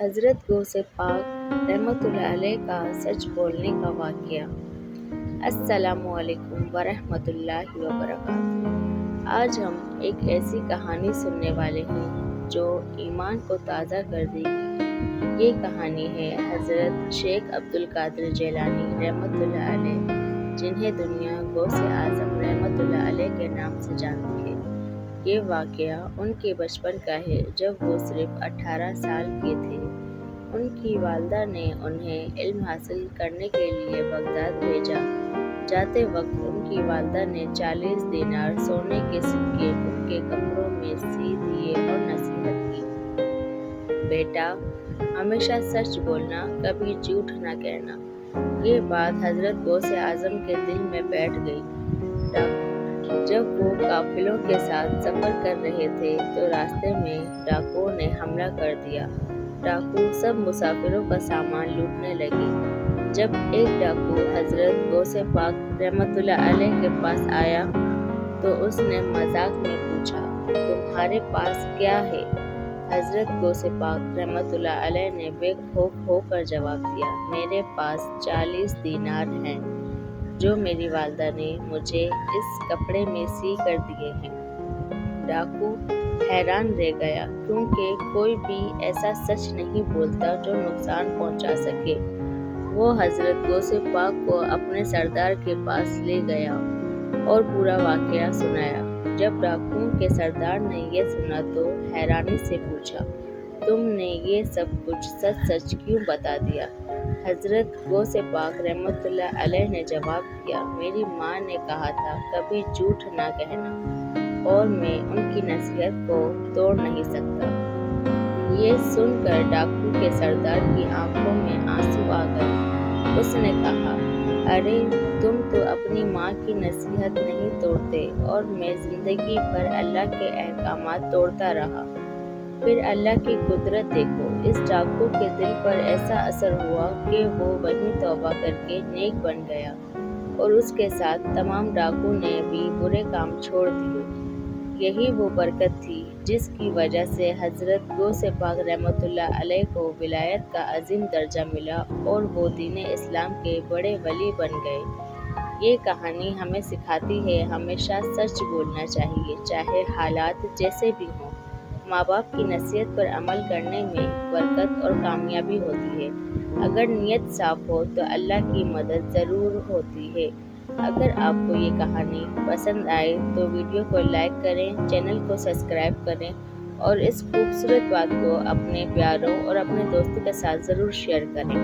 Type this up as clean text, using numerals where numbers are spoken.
حضرت غوث پاک رحمتہ علیہ کا سچ بولنے کا واقعہ۔ السلام علیکم ورحمۃ اللہ وبرکاتہ۔ آج ہم ایک ایسی کہانی سننے والے ہیں جو ایمان کو تازہ کر دے گی۔ یہ کہانی ہے حضرت شیخ عبدالقادر جیلانی رحمتہ اللہ علیہ، جنہیں دنیا غوث اعظم رحمتہ اللہ علیہ کے نام سے جانتی ہے۔ یہ واقعہ ان کے بچپن کا ہے، جب وہ صرف 18 سال کے تھے۔ ان کی والدہ نے انہیں علم حاصل کرنے کے لیے بغداد بھیجا۔ جاتے وقت ان کی والدہ نے 40 دینار سونے کے سکے ان کے کپڑوں میں سی دیے اور نصیحت کی، بیٹا ہمیشہ سچ بولنا، کبھی جھوٹ نہ کہنا۔ یہ بات حضرت غوث اعظم کے دل میں بیٹھ گئی۔ جب وہ قافلوں کے ساتھ سفر کر رہے تھے تو راستے میں ڈاکوؤں نے حملہ کر دیا۔ ڈاکو سب مسافروں کا سامان لوٹنے لگے۔ جب ایک ڈاکو حضرت غوث پاک رحمتہ اللہ علیہ کے پاس آیا تو اس نے مذاق میں پوچھا، تمہارے پاس کیا ہے؟ حضرت غوث پاک رحمتہ اللہ علیہ نے بے خوف ہو کر جواب دیا، میرے پاس 40 دینار ہیں، جو میری والدہ نے مجھے اس کپڑے میں سی کر دیے ہیں۔ ڈاکو حیران رہ گیا، کیونکہ کوئی بھی ایسا سچ نہیں بولتا جو نقصان پہنچا سکے۔ وہ حضرت غوث پاک کو اپنے سردار کے پاس لے گیا اور پورا واقعہ سنایا۔ جب ڈاکوؤں کے سردار نے یہ سنا تو حیرانی سے پوچھا، تم نے یہ سب کچھ سچ سچ کیوں بتا دیا؟ حضرت غوث پاک رحمتہ اللہ علیہ نے جواب دیا، میری ماں نے کہا تھا کبھی جھوٹ نہ کہنا، اور میں ان کی نصیحت کو توڑ نہیں سکتا۔ یہ سن کر ڈاکو کے سردار کی آنکھوں میں آنسو آ گئے۔ اس نے کہا، ارے تم تو اپنی ماں کی نصیحت نہیں توڑتے اور میں زندگی بھر اللہ کے احکامات توڑتا رہا۔ پھر اللہ کی قدرت دیکھو۔ اس ڈاکو کے دل پر ایسا اثر ہوا کہ وہ وہیں توبہ کر کے نیک بن گیا، اور اس کے ساتھ تمام ڈاکو نے بھی برے کام چھوڑ دیے۔ یہی وہ برکت تھی جس کی وجہ سے حضرت غوث پاک رحمتہ اللہ علیہ کو ولایت کا عظیم درجہ ملا اور وہ دین اسلام کے بڑے ولی بن گئے۔ یہ کہانی ہمیں سکھاتی ہے ہمیشہ سچ بولنا چاہیے، چاہے حالات جیسے بھی ہوں۔ ماں باپ کی نصیحت پر عمل کرنے میں برکت اور کامیابی ہوتی ہے۔ اگر نیت صاف ہو تو اللہ کی مدد ضرور ہوتی ہے۔ اگر آپ کو یہ کہانی پسند آئے تو ویڈیو کو لائک کریں، چینل کو سبسکرائب کریں اور اس خوبصورت بات کو اپنے پیاروں اور اپنے دوستوں کے ساتھ ضرور شیئر کریں۔